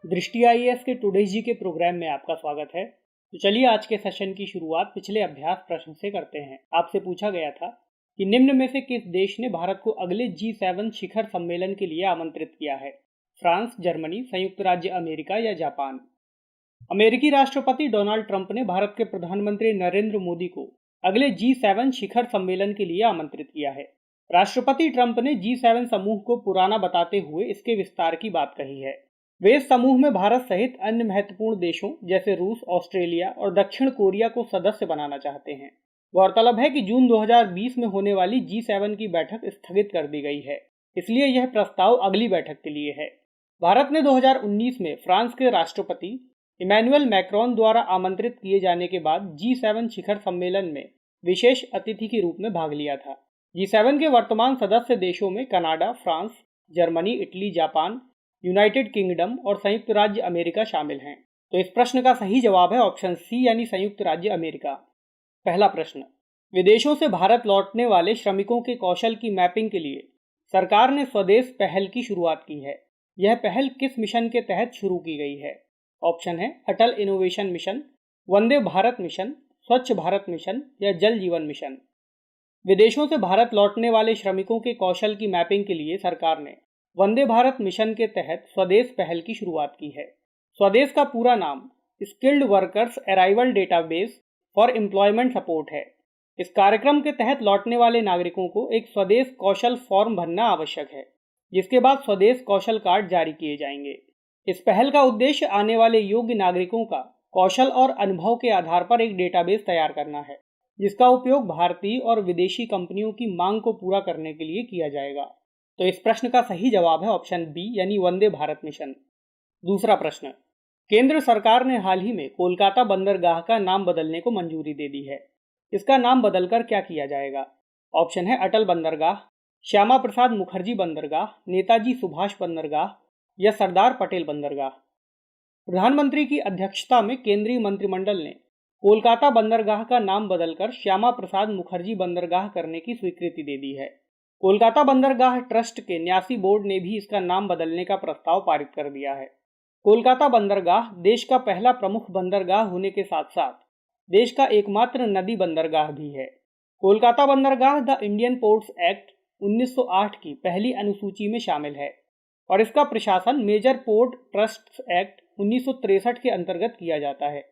दृष्टि आईएएस के टुडेज जी के प्रोग्राम में आपका स्वागत है। तो चलिए आज के सेशन की शुरुआत पिछले अभ्यास प्रश्न से करते हैं। आपसे पूछा गया था कि निम्न में से किस देश ने भारत को अगले G7 शिखर सम्मेलन के लिए आमंत्रित किया है? फ्रांस, जर्मनी, संयुक्त राज्य अमेरिका या जापान? अमेरिकी राष्ट्रपति डोनाल्ड ट्रंप ने भारत के प्रधानमंत्री नरेंद्र मोदी को अगले G7 शिखर सम्मेलन के लिए आमंत्रित किया है। राष्ट्रपति ट्रंप ने G7 समूह को पुराना बताते हुए इसके विस्तार की बात कही है। वे इस समूह में भारत सहित अन्य महत्वपूर्ण देशों जैसे रूस, ऑस्ट्रेलिया और दक्षिण कोरिया को सदस्य बनाना चाहते हैं। गौरतलब है कि जून 2020 में होने वाली G7 की बैठक स्थगित कर दी गई है, इसलिए यह प्रस्ताव अगली बैठक के लिए है। भारत ने 2019 में फ्रांस के राष्ट्रपति इमैनुअल मैक्रोन द्वारा आमंत्रित किए जाने के बाद G7 शिखर सम्मेलन में विशेष अतिथि के रूप में भाग लिया था। G7 के वर्तमान सदस्य देशों में Canada, France, Germany, Italy, Japan, United kingdom और संयुक्त राज्य अमेरिका शामिल हैं। तो इस प्रश्न का सही जवाब है ऑप्शन सी यानी संयुक्त राज्य अमेरिका। पहला प्रश्न, विदेशों से भारत लौटने वाले श्रमिकों के कौशल की मैपिंग के लिए सरकार ने स्वदेश पहल की शुरुआत की है। यह पहल किस मिशन के तहत शुरू की गई है? ऑप्शन है अटल innovation mission, Vande Bharat mission, स्वच्छ भारत मिशन या जल जीवन मिशन। विदेशों से भारत लौटने वाले श्रमिकों के कौशल की मैपिंग के लिए सरकार ने वंदे भारत मिशन के तहत स्वदेश पहल की शुरुआत की है। स्वदेश का पूरा नाम skilled workers arrival database for employment support है। इस कार्यक्रम के तहत लौटने वाले नागरिकों को एक स्वदेश कौशल फॉर्म भरना आवश्यक है, जिसके बाद स्वदेश कौशल कार्ड जारी किए जाएंगे। इस पहल का उद्देश्य आने वाले योग्य नागरिकों का कौशल और अनुभव के आधार पर एक डेटाबेस तैयार करना है, जिसका उपयोग भारतीय और विदेशी कंपनियों की मांग को पूरा करने के लिए किया जाएगा। तो इस प्रश्न का सही जवाब है ऑप्शन बी यानी वंदे भारत मिशन। दूसरा प्रश्न, केंद्र सरकार ने हाल ही में कोलकाता बंदरगाह का नाम बदलने को मंजूरी दे दी है। इसका नाम बदलकर क्या किया जाएगा? ऑप्शन है अटल बंदरगाह, श्यामा प्रसाद मुखर्जी बंदरगाह, नेताजी सुभाष बंदरगाह या सरदार पटेल बंदरगाह। प्रधानमंत्री की अध्यक्षता में केंद्रीय मंत्रिमंडल ने कोलकाता बंदरगाह का नाम बदलकर श्यामा प्रसाद मुखर्जी बंदरगाह करने की स्वीकृति दे दी है। कोलकाता बंदरगाह ट्रस्ट के न्यासी बोर्ड ने भी इसका नाम बदलने का प्रस्ताव पारित कर दिया है। कोलकाता बंदरगाह देश का पहला प्रमुख बंदरगाह होने के साथ साथ देश का एकमात्र नदी बंदरगाह भी है। कोलकाता बंदरगाह द इंडियन पोर्ट्स एक्ट 1908 की पहली अनुसूची में शामिल है और इसका प्रशासन मेजर पोर्ट ट्रस्ट एक्ट 1963 के अंतर्गत किया जाता है।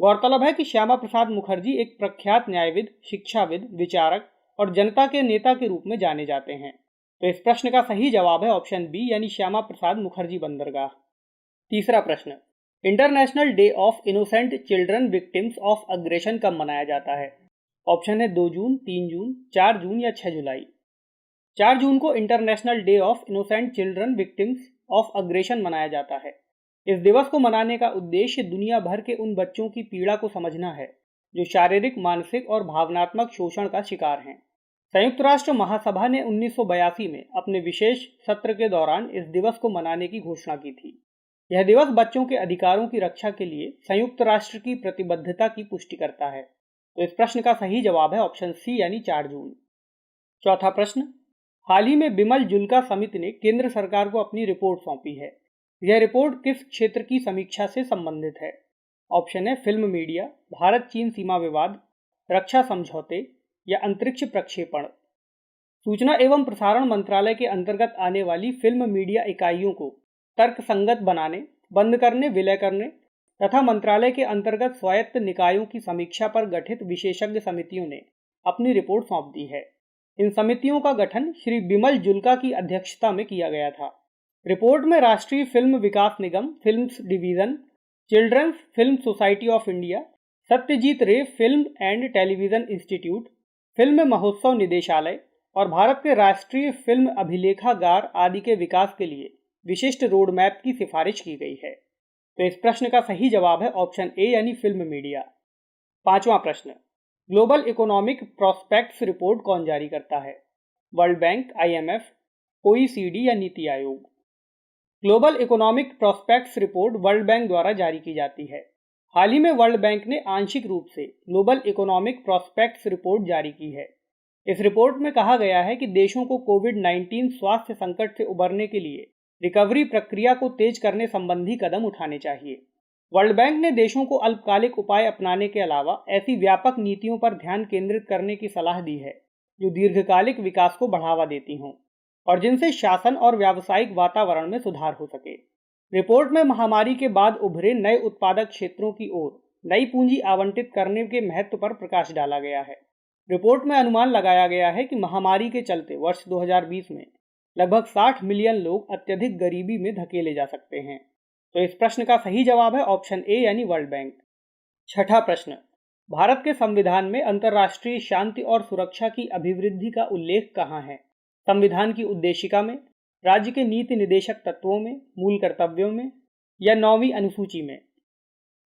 गौरतलब है कि श्यामा प्रसाद मुखर्जी एक प्रख्यात न्यायविद, शिक्षाविद, विचारक और जनता के नेता के रूप में जाने जाते हैं। तो इस प्रश्न का सही जवाब है ऑप्शन बी यानी श्यामा प्रसाद मुखर्जी बंदरगाह। तीसरा प्रश्न, international day of innocent children victims of aggression कब मनाया जाता है? ऑप्शन है 2 जून, 3 जून, 4 जून या 6 जुलाई। 4 जून को international day of innocent children victims of aggression मनाया जाता है। इस दिवस को मनाने का उद्देश्य दुनिया भर के उन बच्चों की पीड़ा को समझना है जो शारीरिक, मानसिक और भावनात्मक शोषण का शिकार हैं। संयुक्त राष्ट्र महासभा ने 1982 में अपने विशेष सत्र के दौरान इस दिवस को मनाने की घोषणा की थी। यह दिवस बच्चों के अधिकारों की रक्षा के लिए संयुक्त राष्ट्र की प्रतिबद्धता की पुष्टि करता है। तो इस प्रश्न का सही जवाब है ऑप्शन सी यानी 4 जून। चौथा प्रश्न, हाल ही में बिमल जुल्का समिति ने केंद्र सरकार को अपनी रिपोर्ट सौंपी है। यह रिपोर्ट किस क्षेत्र की समीक्षा से संबंधित है? ऑप्शन है फिल्म मीडिया, भारत चीन सीमा विवाद, रक्षा समझौते या अंतरिक्ष प्रक्षेपण। सूचना एवं प्रसारण मंत्रालय के अंतर्गत आने वाली फिल्म मीडिया इकाइयों को तर्कसंगत बनाने, बंद करने, विलय करने तथा मंत्रालय के अंतर्गत स्वायत्त निकायों की समीक्षा पर गठित विशेषज्ञ समितियों ने अपनी रिपोर्ट सौंप दी है। इन समितियों का गठन श्री बिमल जुल्का की अध्यक्षता में किया गया था। रिपोर्ट में राष्ट्रीय फिल्म विकास निगम, films division, children's film society of India, Satyajit Ray film and television institute, film महोत्सव निदेशालय और भारत के राष्ट्रीय फिल्म अभिलेखागार आदि के विकास के लिए विशिष्ट रोड मैप की सिफारिश की गई है। तो इस प्रश्न का सही जवाब है ऑप्शन ए यानी फिल्म मीडिया। पांचवा प्रश्न, ग्लोबल इकोनॉमिक प्रॉस्पेक्ट्स रिपोर्ट कौन जारी करता है? वर्ल्ड बैंक, IMF, OECD या NITI Aayog? Global economic prospects report world bank द्वारा जारी की जाती है। हाल ही में वर्ल्ड बैंक ने आंशिक रूप से ग्लोबल इकोनॉमिक प्रॉस्पेक्ट्स रिपोर्ट जारी की है। इस रिपोर्ट में कहा गया है कि देशों को कोविड-19 स्वास्थ्य संकट से उबरने के लिए रिकवरी प्रक्रिया को तेज करने संबंधी कदम उठाने चाहिए। वर्ल्ड बैंक ने देशों को अल्पकालिक उपाय अपनाने के अलावा ऐसी व्यापक नीतियों पर ध्यान केंद्रित करने की सलाह दी है जो दीर्घकालिक विकास को बढ़ावा देती हों और जिनसे शासन और व्यावसायिक वातावरण में सुधार हो सके। रिपोर्ट में महामारी के बाद उभरे नए उत्पादक क्षेत्रों की ओर नई पूंजी आवंटित करने के महत्व पर प्रकाश डाला गया है। रिपोर्ट में अनुमान लगाया गया है कि महामारी के चलते वर्ष 2020 में लगभग 60 मिलियन लोग अत्यधिक गरीबी में धकेले जा सकते हैं। तो इस प्रश्न का सही जवाब है ऑप्शन ए यानी वर्ल्ड बैंक। छठा प्रश्न, भारत के संविधान में अंतर्राष्ट्रीय शांति और सुरक्षा की अभिवृद्धि का उल्लेख कहाँ है? संविधान की उद्देशिका में, राज्य के नीति निदेशक तत्वों में, मूल कर्तव्यों में या 9वीं अनुसूची में?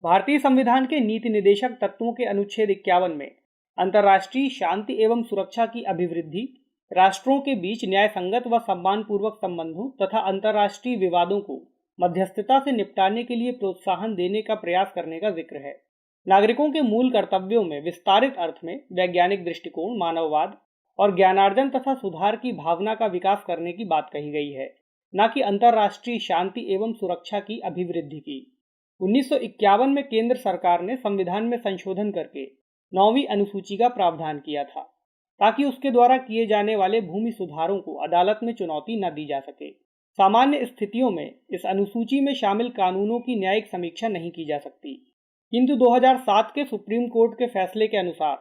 भारतीय संविधान के नीति निदेशक तत्वों के अनुच्छेद 51 में अंतर्राष्ट्रीय शांति एवं सुरक्षा की अभिवृद्धि राष्ट्रों के बीच न्याय संगत व सम्मानपूर्वक संबंधों तथा अंतर्राष्ट्रीय विवादों को मध्यस्थता से निपटाने के लिए प्रोत्साहन देने का प्रयास करने का जिक्र है। नागरिकों के मूल कर्तव्यों में विस्तारित अर्थ में वैज्ञानिक दृष्टिकोण, मानववाद और ज्ञानार्जन तथा सुधार की भावना का विकास करने की बात कही गई है, न कि अंतर्राष्ट्रीय शांति एवं सुरक्षा की अभिवृद्धि की। 1951 में केंद्र सरकार ने संविधान में संशोधन करके 9वीं अनुसूची का प्रावधान किया था ताकि उसके द्वारा किए जाने वाले भूमि सुधारों को अदालत में चुनौती न दी जा सके। सामान्य स्थितियों में इस अनुसूची में शामिल कानूनों की न्यायिक समीक्षा नहीं की जा सकती, किंतु 2007 के सुप्रीम कोर्ट के फैसले के अनुसार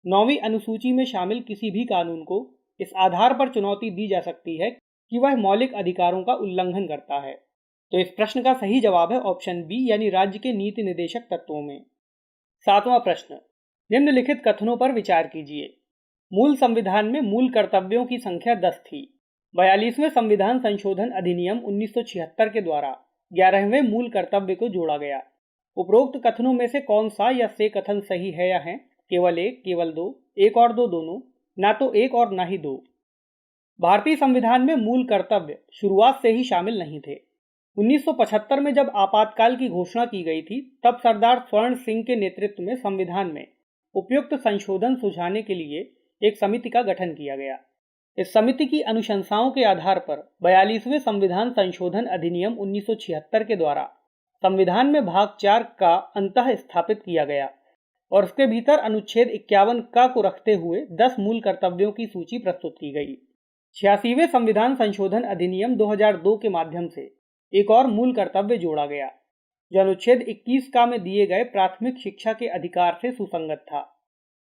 9वीं अनुसूची में शामिल किसी भी कानून को इस आधार पर चुनौती दी जा सकती है कि वह मौलिक अधिकारों का उल्लंघन करता है। तो इस प्रश्न का सही जवाब है ऑप्शन बी यानी राज्य के नीति निदेशक तत्वों में। सातवां प्रश्न, निम्नलिखित कथनों पर विचार कीजिए। मूल संविधान में मूल कर्तव्यों की संख्या 10 थी। 42वें संविधान संशोधन अधिनियम 1976 के द्वारा 11वें मूल कर्तव्य को जोड़ा गया। उपरोक्त कथनों में से कौन सा या से कथन सही है या है? केवल एक, केवल दो, एक और दो, दोनों, ना तो एक और ना ही दो। भारतीय संविधान में मूल कर्तव्य शुरुआत से ही शामिल नहीं थे। 1975 में जब आपातकाल की घोषणा की गई थी, तब सरदार स्वर्ण सिंह के नेतृत्व में संविधान में उपयुक्त संशोधन सुझाने के लिए एक समिति का गठन किया गया। इस समिति की अनुशंसाओं के आधार पर 42वें संविधान संशोधन अधिनियम 1976 के द्वारा संविधान में भाग 4 का अंतः स्थापित किया गया और उसके भीतर अनुच्छेद 51 का को रखते हुए 10 मूल कर्तव्यों की सूची प्रस्तुत की गई। 86वें संविधान संशोधन अधिनियम 2002 के माध्यम से एक और मूल कर्तव्य जोड़ा गया जो अनुच्छेद 21 का में दिए गए प्राथमिक शिक्षा के अधिकार से सुसंगत था।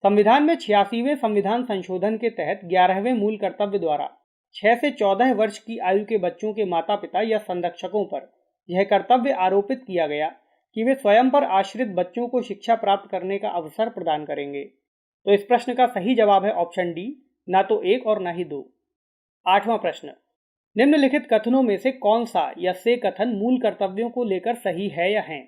संविधान में 86वें संविधान संशोधन के तहत 11वें मूल कर्तव्य द्वारा 6 से 14 वर्ष की आयु के बच्चों के माता पिता या संरक्षकों पर यह कर्तव्य आरोपित किया गया कि वे स्वयं पर आश्रित बच्चों को शिक्षा प्राप्त करने का अवसर प्रदान करेंगे। तो इस प्रश्न का सही जवाब है ऑप्शन डी, ना तो एक और ना ही दो। आठवां प्रश्न, निम्नलिखित कथनों में से कौन सा या से कथन मूल कर्तव्यों को लेकर सही है या है?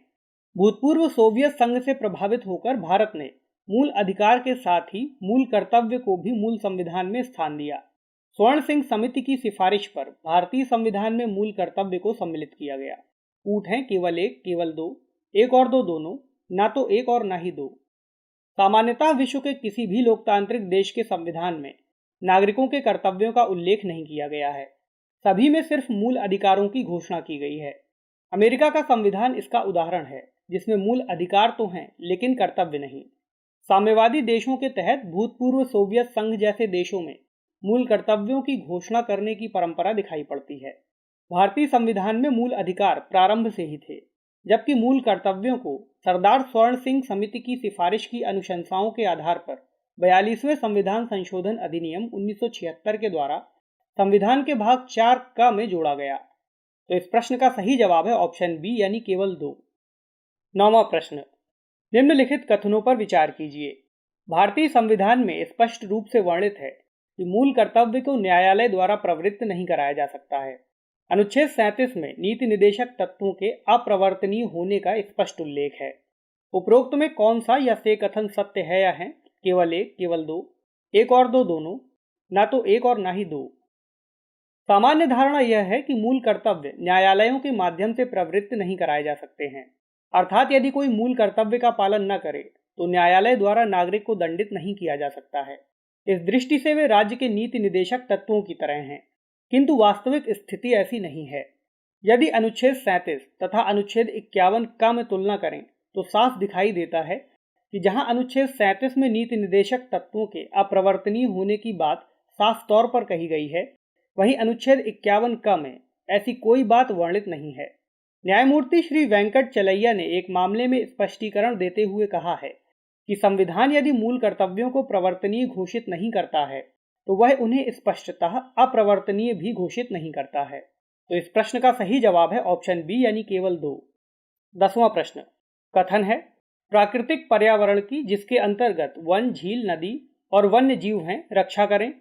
भूतपूर्व सोवियत संघ से प्रभावित होकर भारत ने मूल अधिकार के साथ ही मूल कर्तव्य को भी मूल संविधान में स्थान दिया। स्वर्ण सिंह समिति की सिफारिश पर भारतीय संविधान में मूल कर्तव्य को सम्मिलित किया गया। ऊट हैं केवल एक, केवल दो, एक और दो, दोनों, ना तो एक और ना ही दो। सामान्यतः विश्व के किसी भी लोकतांत्रिक देश के संविधान में नागरिकों के कर्तव्यों का उल्लेख नहीं किया गया है। सभी में सिर्फ मूल अधिकारों की घोषणा की गई है। अमेरिका का संविधान इसका उदाहरण है, जिसमें मूल अधिकार तो हैं लेकिन कर्तव्य नहीं। साम्यवादी देशों के तहत भूतपूर्व सोवियत संघ जैसे देशों में मूल कर्तव्यों की घोषणा करने की परंपरा दिखाई पड़ती है। भारतीय संविधान में मूल अधिकार प्रारंभ से ही थे, जबकि मूल कर्तव्यों को सरदार स्वर्ण सिंह समिति की सिफारिश की अनुशंसाओं के आधार पर 42वें संविधान संशोधन अधिनियम 1976 के द्वारा संविधान के भाग 4 का में जोड़ा गया। तो इस प्रश्न का सही जवाब है ऑप्शन बी यानी केवल दो। नौवां प्रश्न, निम्नलिखित कथनों पर विचार कीजिए। भारतीय संविधान में स्पष्ट रूप से वर्णित है कि मूल कर्तव्य को न्यायालय द्वारा प्रवृत्त नहीं कराया जा सकता है। अनुच्छेद 37 में नीति निदेशक तत्वों के अप्रवर्तनीय होने का स्पष्ट उल्लेख है। उपरोक्त में कौन सा या से कथन सत्य है या है? केवल एक, केवल दो, एक और दो, दोनों, ना तो एक और ना ही दो। सामान्य धारणा यह है कि मूल कर्तव्य न्यायालयों के माध्यम से प्रवृत्त नहीं कराए जा सकते हैं, अर्थात यदि कोई मूल कर्तव्य का पालन न करे तो न्यायालय द्वारा नागरिक को दंडित नहीं किया जा सकता है। इस दृष्टि से वे राज्य के नीति निदेशक तत्वों की तरह हैं, किंतु वास्तविक स्थिति ऐसी नहीं है। यदि अनुच्छेद 37 तथा अनुच्छेद 51 का में तुलना करें तो साफ दिखाई देता है कि जहां अनुच्छेद 37 में नीति निर्देशक तत्वों के अप्रवर्तनीय होने की बात साफ तौर पर कही गई है, वहीं अनुच्छेद 51 का में ऐसी कोई बात वर्णित नहीं है। न्यायमूर्ति श्री वेंकट चलैया ने एक मामले में स्पष्टीकरण देते हुए कहा है कि संविधान यदि मूल कर्तव्यों को प्रवर्तनीय घोषित नहीं करता है तो वह उन्हें स्पष्टतः अप्रवर्तनीय भी घोषित नहीं करता है। तो इस प्रश्न का सही जवाब है ऑप्शन बी यानी केवल 2। 10वां प्रश्न कथन है, प्राकृतिक पर्यावरण की जिसके अंतर्गत वन, झील, नदी और वन्य जीव हैं रक्षा करें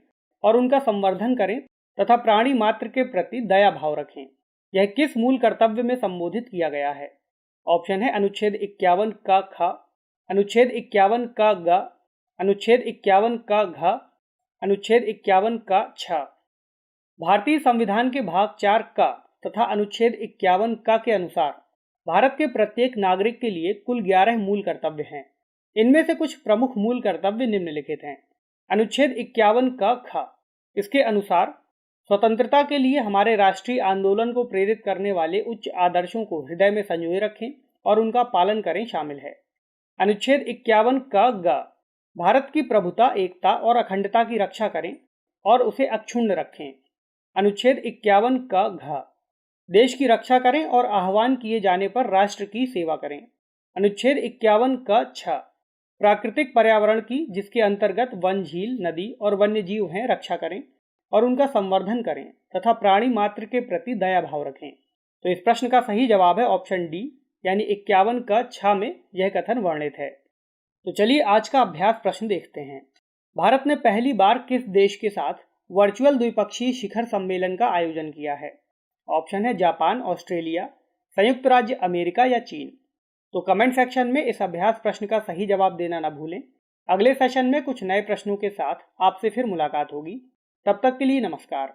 और उनका संवर्धन करें तथा प्राणी मात्र के प्रति दया भाव रखें। यह किस मूल कर्तव्य में संबोधित किया गया है? ऑप्शन है अनुच्छेद 51 का ख, अनुच्छेद 51 का ग, अनुच्छेद 51 का घ, अनुच्छेद 51 का छ। भारतीय संविधान के भाग 4 का तथा अनुच्छेद 51 का के अनुसार भारत के प्रत्येक नागरिक के लिए कुल 11 मूल कर्तव्य हैं। इनमें से कुछ प्रमुख मूल कर्तव्य निम्नलिखित हैं। अनुच्छेद 51 का ख, इसके अनुसार स्वतंत्रता के लिए हमारे राष्ट्रीय आंदोलन को प्रेरित करने वाले उच्च आदर्शों को हृदय में संजोए रखें और उनका पालन करें शामिल है। अनुच्छेद 51 का ग, भारत की प्रभुता, एकता और अखंडता की रक्षा करें और उसे अक्षुण्ण रखें। अनुच्छेद 51 का घ, देश की रक्षा करें और आह्वान किए जाने पर राष्ट्र की सेवा करें। अनुच्छेद 51 का छ, प्राकृतिक पर्यावरण की जिसके अंतर्गत वन, झील, नदी और वन्य जीव हैं रक्षा करें और उनका संवर्धन करें तथा प्राणी मात्र के प्रति दया भाव रखें। तो इस प्रश्न का सही जवाब है ऑप्शन डी यानी 51 का छ में यह कथन वर्णित है। तो चलिए आज का अभ्यास प्रश्न देखते हैं। भारत ने पहली बार किस देश के साथ वर्चुअल द्विपक्षीय शिखर सम्मेलन का आयोजन किया है? ऑप्शन है जापान, ऑस्ट्रेलिया, संयुक्त राज्य अमेरिका या चीन। तो कमेंट सेक्शन में इस अभ्यास प्रश्न का सही जवाब देना न भूलें। अगले सेशन में कुछ नए प्रश्नों के साथ आपसे फिर मुलाकात होगी। तब तक के लिए नमस्कार।